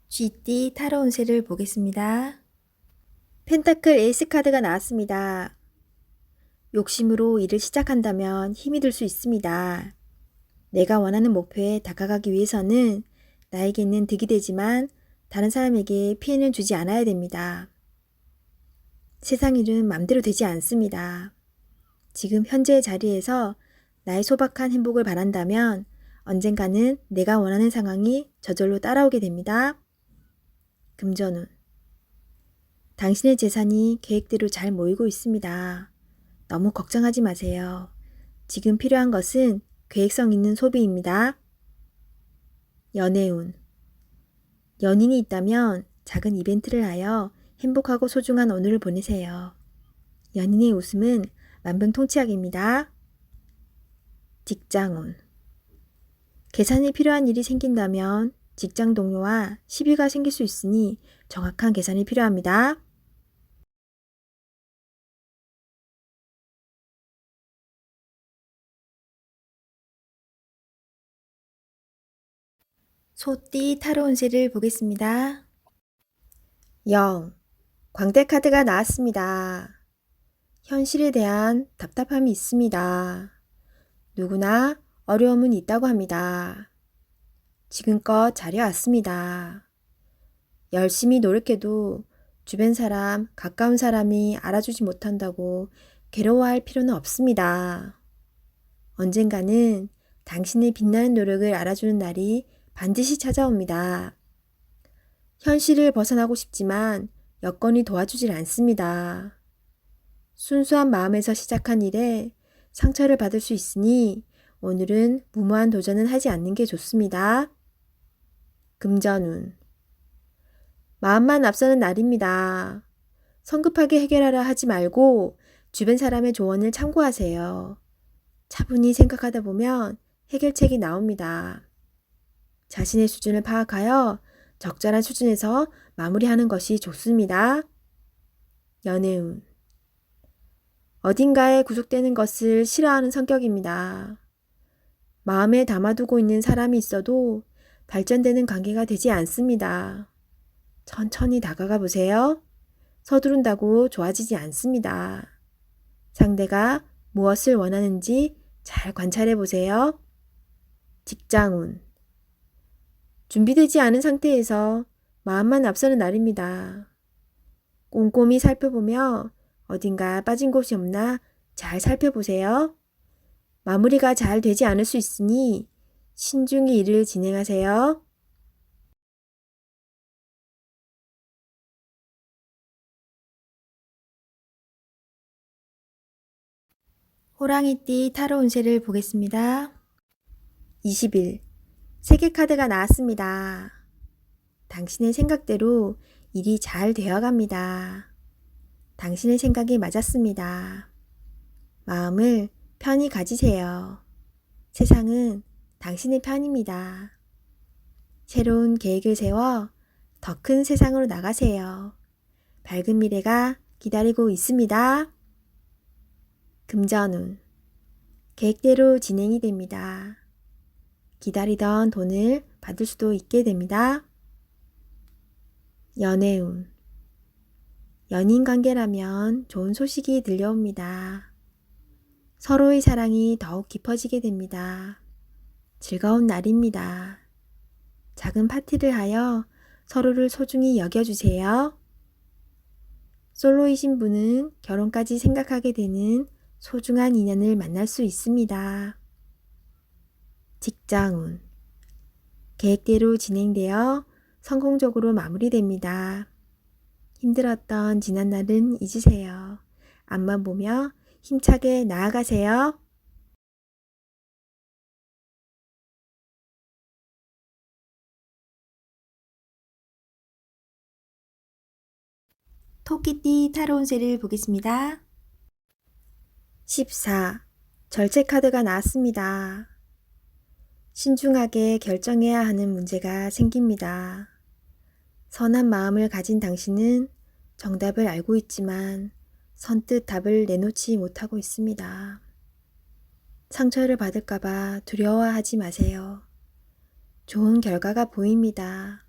쥐띠 타로 운세를 보겠습니다. 펜타클 에이스 카드가 나왔습니다. 욕심으로 일을 시작한다면 힘이 들 수 있습니다. 내가 원하는 목표에 다가가기 위해서는 나에게는 득이 되지만 다른 사람에게 피해는 주지 않아야 됩니다. 세상 일은 맘대로 되지 않습니다. 지금 현재의 자리에서 나의 소박한 행복을 바란다면 언젠가는 내가 원하는 상황이 저절로 따라오게 됩니다. 금전운. 당신의 재산이 계획대로 잘 모이고 있습니다. 너무 걱정하지 마세요. 지금 필요한 것은 계획성 있는 소비입니다. 연애운. 연인이 있다면 작은 이벤트를 하여 행복하고 소중한 오늘을 보내세요. 연인의 웃음은 만병통치약입니다. 직장운. 계산이 필요한 일이 생긴다면 직장 동료와 시비가 생길 수 있으니 정확한 계산이 필요합니다. 소띠 타로 운세를 보겠습니다. 0. 광대 카드가 나왔습니다. 현실에 대한 답답함이 있습니다. 누구나 어려움은 있다고 합니다. 지금껏 잘해왔습니다. 열심히 노력해도 주변 사람, 가까운 사람이 알아주지 못한다고 괴로워할 필요는 없습니다. 언젠가는 당신의 빛나는 노력을 알아주는 날이 반드시 찾아옵니다. 현실을 벗어나고 싶지만 여건이 도와주질 않습니다. 순수한 마음에서 시작한 일에 상처를 받을 수 있으니 오늘은 무모한 도전은 하지 않는 게 좋습니다. 금전운. 마음만 앞서는 날입니다. 성급하게 해결하려 하지 말고 주변 사람의 조언을 참고하세요. 차분히 생각하다 보면 해결책이 나옵니다. 자신의 수준을 파악하여 적절한 수준에서 마무리하는 것이 좋습니다. 연애운. 어딘가에 구속되는 것을 싫어하는 성격입니다. 마음에 담아두고 있는 사람이 있어도 발전되는 관계가 되지 않습니다. 천천히 다가가 보세요. 서두른다고 좋아지지 않습니다. 상대가 무엇을 원하는지 잘 관찰해 보세요. 직장운. 준비되지 않은 상태에서 마음만 앞서는 날입니다. 꼼꼼히 살펴보며 어딘가 빠진 곳이 없나 잘 살펴보세요. 마무리가 잘 되지 않을 수 있으니 신중히 일을 진행하세요. 호랑이띠 타로 운세를 보겠습니다. 20일 세계 카드가 나왔습니다. 당신의 생각대로 일이 잘 되어갑니다. 당신의 생각이 맞았습니다. 마음을 편히 가지세요. 세상은 당신의 편입니다. 새로운 계획을 세워 더 큰 세상으로 나가세요. 밝은 미래가 기다리고 있습니다. 금전운. 계획대로 진행이 됩니다. 기다리던 돈을 받을 수도 있게 됩니다. 연애운. 연인 관계라면 좋은 소식이 들려옵니다. 서로의 사랑이 더욱 깊어지게 됩니다. 즐거운 날입니다. 작은 파티를 하여 서로를 소중히 여겨주세요. 솔로이신 분은 결혼까지 생각하게 되는 소중한 인연을 만날 수 있습니다. 직장운. 계획대로 진행되어 성공적으로 마무리됩니다. 힘들었던 지난 날은 잊으세요. 앞만 보며 힘차게 나아가세요. 토끼띠 타로 운세를 보겠습니다. 14. 절제 카드가 나왔습니다. 신중하게 결정해야 하는 문제가 생깁니다. 선한 마음을 가진 당신은 정답을 알고 있지만 선뜻 답을 내놓지 못하고 있습니다. 상처를 받을까봐 두려워하지 마세요. 좋은 결과가 보입니다.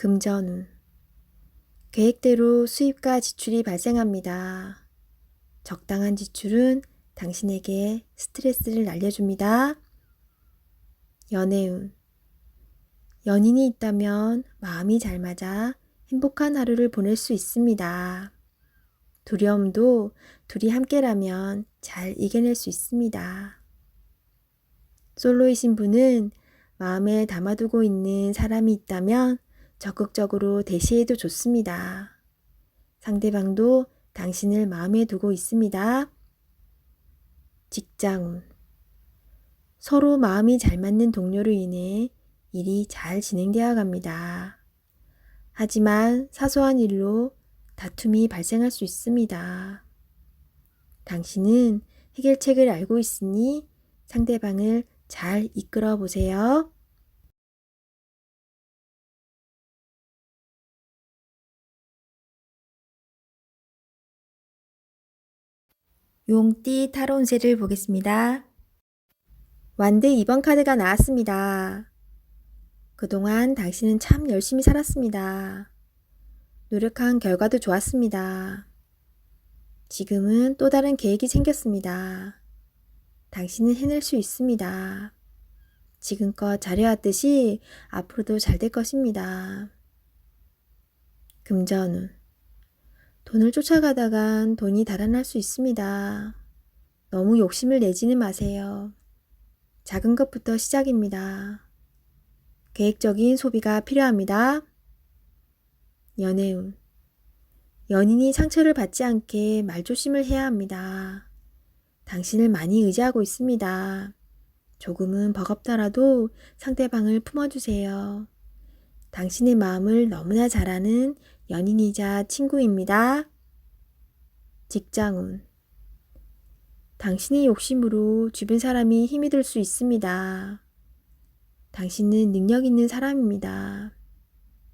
금전운. 계획대로 수입과 지출이 발생합니다. 적당한 지출은 당신에게 스트레스를 날려줍니다. 연애운. 연인이 있다면 마음이 잘 맞아 행복한 하루를 보낼 수 있습니다. 두려움도 둘이 함께라면 잘 이겨낼 수 있습니다. 솔로이신 분은 마음에 담아두고 있는 사람이 있다면 적극적으로 대시해도 좋습니다. 상대방도 당신을 마음에 두고 있습니다. 직장운. 서로 마음이 잘 맞는 동료로 인해 일이 잘 진행되어 갑니다. 하지만 사소한 일로 다툼이 발생할 수 있습니다. 당신은 해결책을 알고 있으니 상대방을 잘 이끌어 보세요. 용띠 타로 운세를 보겠습니다. 완드 2번 카드가 나왔습니다. 그동안 당신은 참 열심히 살았습니다. 노력한 결과도 좋았습니다. 지금은 또 다른 계획이 생겼습니다. 당신은 해낼 수 있습니다. 지금껏 잘해왔듯이 앞으로도 잘 될 것입니다. 금전운. 돈을 쫓아가다간 돈이 달아날 수 있습니다. 너무 욕심을 내지는 마세요. 작은 것부터 시작입니다. 계획적인 소비가 필요합니다. 연애운. 연인이 상처를 받지 않게 말조심을 해야 합니다. 당신을 많이 의지하고 있습니다. 조금은 버겁더라도 상대방을 품어주세요. 당신의 마음을 너무나 잘 아는 연인이자 친구입니다. 직장운. 당신의 욕심으로 주변 사람이 힘이 들 수 있습니다. 당신은 능력 있는 사람입니다.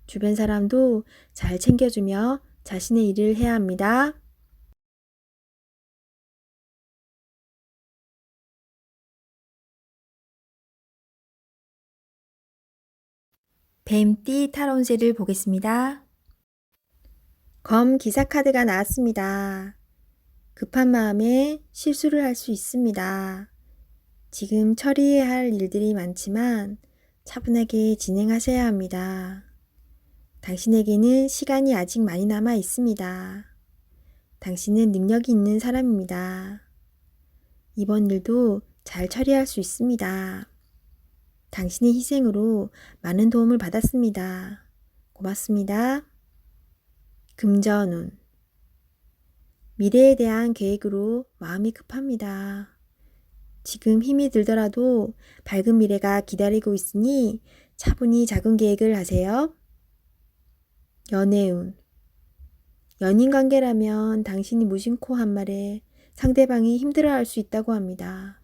주변 사람도 잘 챙겨주며 자신의 일을 해야 합니다. 뱀띠 타로 운세를 보겠습니다. 검 기사 카드가 나왔습니다. 급한 마음에 실수를 할 수 있습니다. 지금 처리해야 할 일들이 많지만 차분하게 진행하셔야 합니다. 당신에게는 시간이 아직 많이 남아 있습니다. 당신은 능력이 있는 사람입니다. 이번 일도 잘 처리할 수 있습니다. 당신의 희생으로 많은 도움을 받았습니다. 고맙습니다. 금전운. 미래에 대한 계획으로 마음이 급합니다. 지금 힘이 들더라도 밝은 미래가 기다리고 있으니 차분히 작은 계획을 하세요. 연애운. 연인 관계라면 당신이 무심코 한 말에 상대방이 힘들어할 수 있다고 합니다.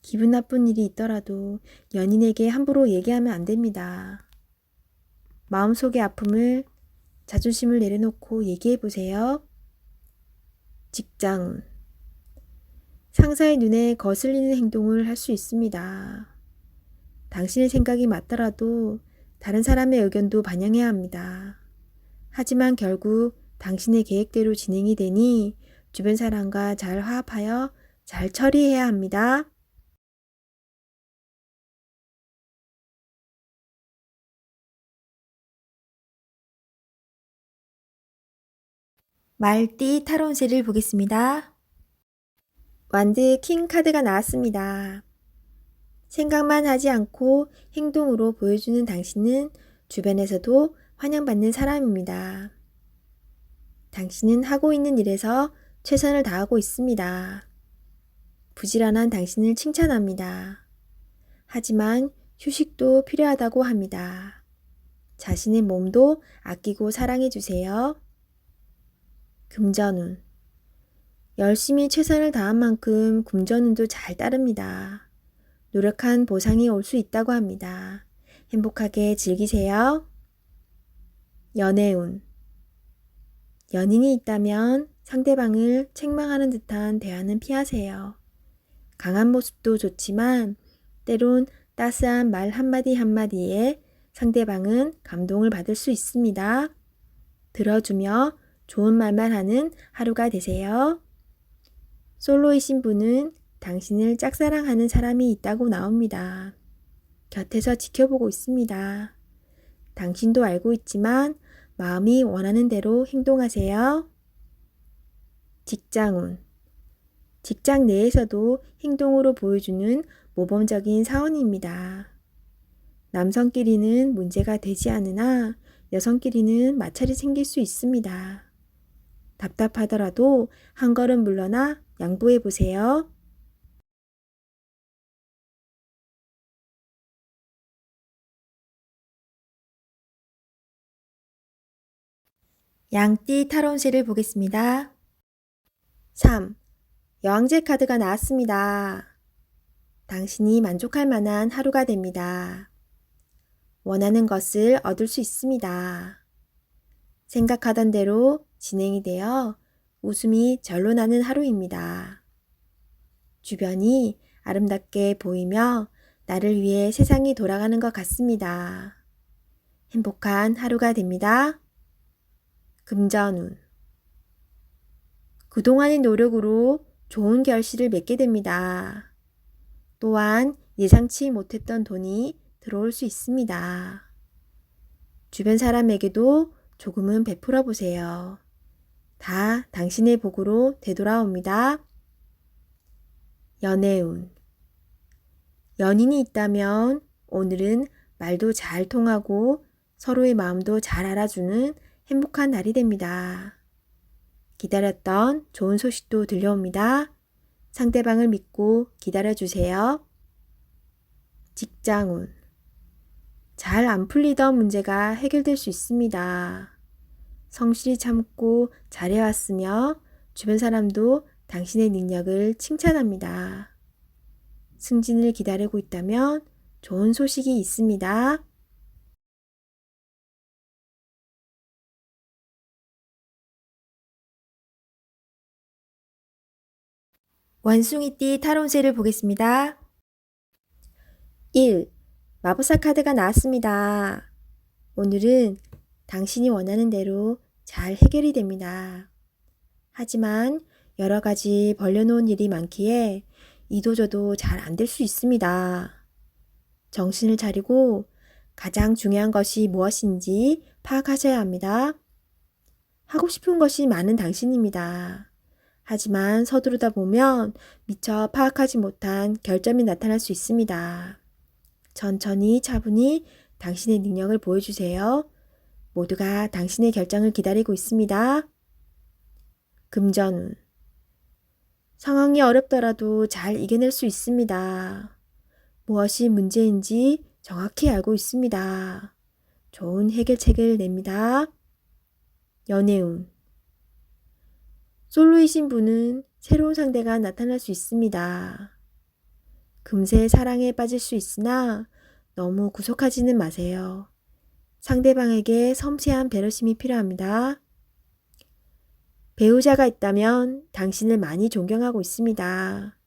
기분 나쁜 일이 있더라도 연인에게 함부로 얘기하면 안 됩니다. 마음속의 아픔을 자존심을 내려놓고 얘기해 보세요. 직장운. 상사의 눈에 거슬리는 행동을 할 수 있습니다. 당신의 생각이 맞더라도 다른 사람의 의견도 반영해야 합니다. 하지만 결국 당신의 계획대로 진행이 되니 주변 사람과 잘 화합하여 잘 처리해야 합니다. 말띠 타로 운세를 보겠습니다. 완드 킹 카드가 나왔습니다. 생각만 하지 않고 행동으로 보여주는 당신은 주변에서도 환영받는 사람입니다. 당신은 하고 있는 일에서 최선을 다하고 있습니다. 부지런한 당신을 칭찬합니다. 하지만 휴식도 필요하다고 합니다. 자신의 몸도 아끼고 사랑해 주세요. 금전운. 열심히 최선을 다한 만큼 금전운도 잘 따릅니다. 노력한 보상이 올 수 있다고 합니다. 행복하게 즐기세요. 연애운. 연인이 있다면 상대방을 책망하는 듯한 대화는 피하세요. 강한 모습도 좋지만 때론 따스한 말 한마디 한마디에 상대방은 감동을 받을 수 있습니다. 들어주며 좋은 말만 하는 하루가 되세요. 솔로이신 분은 당신을 짝사랑하는 사람이 있다고 나옵니다. 곁에서 지켜보고 있습니다. 당신도 알고 있지만 마음이 원하는 대로 행동하세요. 직장운. 직장 내에서도 행동으로 보여주는 모범적인 사원입니다. 남성끼리는 문제가 되지 않으나 여성끼리는 마찰이 생길 수 있습니다. 답답하더라도 한 걸음 물러나 양보해 보세요. 양띠 타로운세를 보겠습니다. 3. 여왕제 카드가 나왔습니다. 당신이 만족할 만한 하루가 됩니다. 원하는 것을 얻을 수 있습니다. 생각하던 대로 진행이 되어 웃음이 절로 나는 하루입니다. 주변이 아름답게 보이며 나를 위해 세상이 돌아가는 것 같습니다. 행복한 하루가 됩니다. 금전운. 그동안의 노력으로 좋은 결실을 맺게 됩니다. 또한 예상치 못했던 돈이 들어올 수 있습니다. 주변 사람에게도 조금은 베풀어 보세요. 다 당신의 복으로 되돌아옵니다. 연애운. 연인이 있다면 오늘은 말도 잘 통하고 서로의 마음도 잘 알아주는 행복한 날이 됩니다. 기다렸던 좋은 소식도 들려옵니다. 상대방을 믿고 기다려주세요. 직장운. 잘 안 풀리던 문제가 해결될 수 있습니다. 성실히 참고 잘해왔으며 주변 사람도 당신의 능력을 칭찬합니다. 승진을 기다리고 있다면 좋은 소식이 있습니다. 원숭이띠 타로운세를 보겠습니다. 1. 마법사 카드가 나왔습니다. 오늘은 당신이 원하는 대로 잘 해결이 됩니다. 하지만 여러 가지 벌려놓은 일이 많기에 이도저도 잘 안 될 수 있습니다. 정신을 차리고 가장 중요한 것이 무엇인지 파악하셔야 합니다. 하고 싶은 것이 많은 당신입니다. 하지만 서두르다 보면 미처 파악하지 못한 결점이 나타날 수 있습니다. 천천히 차분히 당신의 능력을 보여주세요. 모두가 당신의 결정을 기다리고 있습니다. 금전운. 상황이 어렵더라도 잘 이겨낼 수 있습니다. 무엇이 문제인지 정확히 알고 있습니다. 좋은 해결책을 냅니다. 연애운. 솔로이신 분은 새로운 상대가 나타날 수 있습니다. 금세 사랑에 빠질 수 있으나 너무 구속하지는 마세요. 상대방에게 섬세한 배려심이 필요합니다. 배우자가 있다면 당신을 많이 존경하고 있습니다.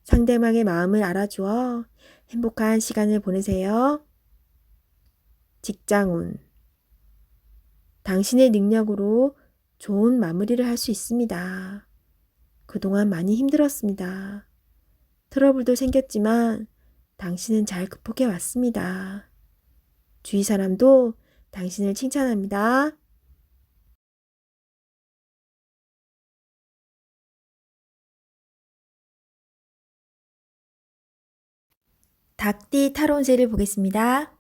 상대방의 마음을 알아주어 행복한 시간을 보내세요. 직장운. 당신의 능력으로 좋은 마무리를 할 수 있습니다. 그동안 많이 힘들었습니다. 트러블도 생겼지만 당신은 잘 극복해 왔습니다. 주위 사람도 당신을 칭찬합니다. 닭띠 타로운세를 보겠습니다.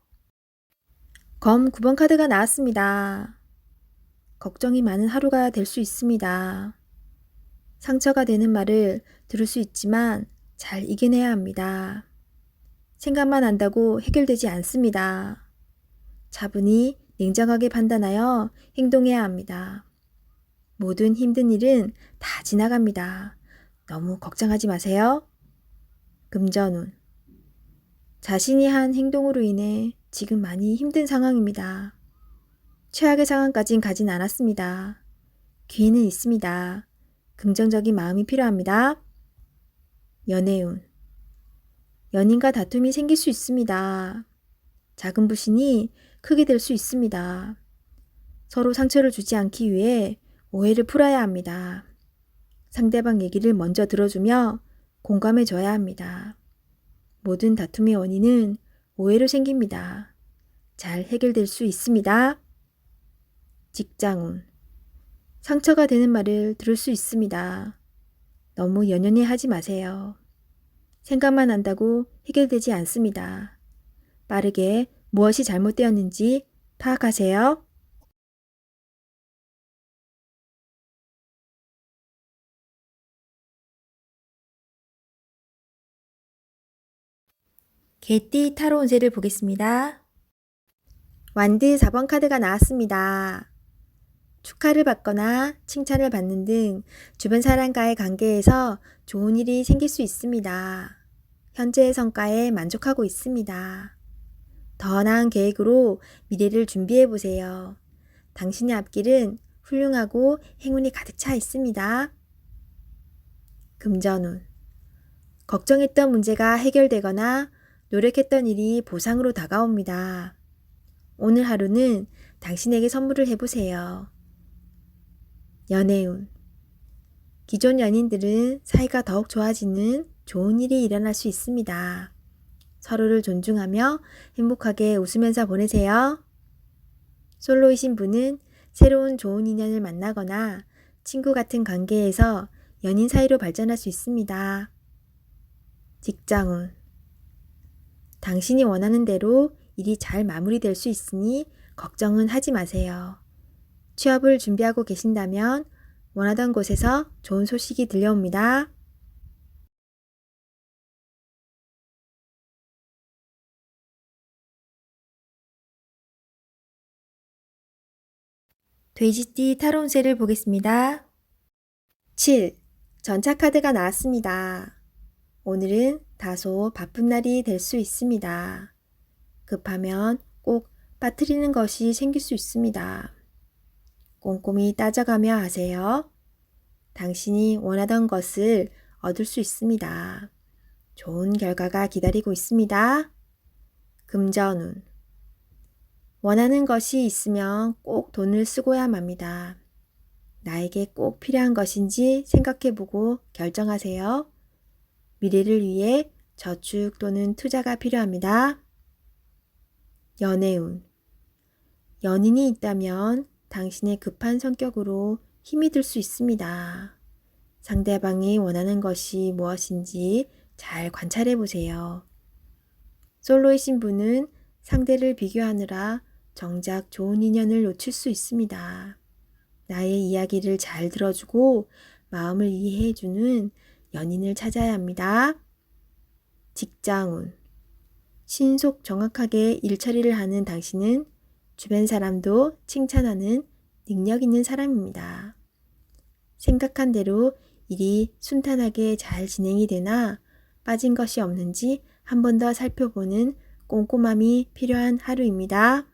검 9번 카드가 나왔습니다. 걱정이 많은 하루가 될 수 있습니다. 상처가 되는 말을 들을 수 있지만 잘 이겨내야 합니다. 생각만 한다고 해결되지 않습니다. 차분히 냉정하게 판단하여 행동해야 합니다. 모든 힘든 일은 다 지나갑니다. 너무 걱정하지 마세요. 금전운. 자신이 한 행동으로 인해 지금 많이 힘든 상황입니다. 최악의 상황까진 가진 않았습니다. 기회는 있습니다. 긍정적인 마음이 필요합니다. 연애운. 연인과 다툼이 생길 수 있습니다. 작은 불신이 크게 될 수 있습니다. 서로 상처를 주지 않기 위해 오해를 풀어야 합니다. 상대방 얘기를 먼저 들어주며 공감해 줘야 합니다. 모든 다툼의 원인은 오해로 생깁니다. 잘 해결될 수 있습니다. 직장운. 상처가 되는 말을 들을 수 있습니다. 너무 연연해 하지 마세요. 생각만 한다고 해결되지 않습니다. 빠르게 무엇이 잘못되었는지 파악하세요. 개띠 타로 운세를 보겠습니다. 완드 4번 카드가 나왔습니다. 축하를 받거나 칭찬을 받는 등 주변 사람과의 관계에서 좋은 일이 생길 수 있습니다. 현재의 성과에 만족하고 있습니다. 더 나은 계획으로 미래를 준비해 보세요. 당신의 앞길은 훌륭하고 행운이 가득 차 있습니다. 금전운. 걱정했던 문제가 해결되거나 노력했던 일이 보상으로 다가옵니다. 오늘 하루는 당신에게 선물을 해보세요. 연애운. 기존 연인들은 사이가 더욱 좋아지는 좋은 일이 일어날 수 있습니다. 서로를 존중하며 행복하게 웃으면서 보내세요. 솔로이신 분은 새로운 좋은 인연을 만나거나 친구 같은 관계에서 연인 사이로 발전할 수 있습니다. 직장운. 당신이 원하는 대로 일이 잘 마무리될 수 있으니 걱정은 하지 마세요. 취업을 준비하고 계신다면 원하던 곳에서 좋은 소식이 들려옵니다. 돼지띠 타로 운세를 보겠습니다. 7. 전차 카드가 나왔습니다. 오늘은 다소 바쁜 날이 될 수 있습니다. 급하면 꼭 빠뜨리는 것이 생길 수 있습니다. 꼼꼼히 따져가며 하세요. 당신이 원하던 것을 얻을 수 있습니다. 좋은 결과가 기다리고 있습니다. 금전운. 원하는 것이 있으면 꼭 돈을 쓰고야 맙니다. 나에게 꼭 필요한 것인지 생각해보고 결정하세요. 미래를 위해 저축 또는 투자가 필요합니다. 연애운. 연인이 있다면 당신의 급한 성격으로 힘이 들 수 있습니다. 상대방이 원하는 것이 무엇인지 잘 관찰해 보세요. 솔로이신 분은 상대를 비교하느라 정작 좋은 인연을 놓칠 수 있습니다. 나의 이야기를 잘 들어주고 마음을 이해해주는 연인을 찾아야 합니다. 직장운. 신속 정확하게 일처리를 하는 당신은 주변 사람도 칭찬하는 능력 있는 사람입니다. 생각한 대로 일이 순탄하게 잘 진행이 되나 빠진 것이 없는지 한 번 더 살펴보는 꼼꼼함이 필요한 하루입니다.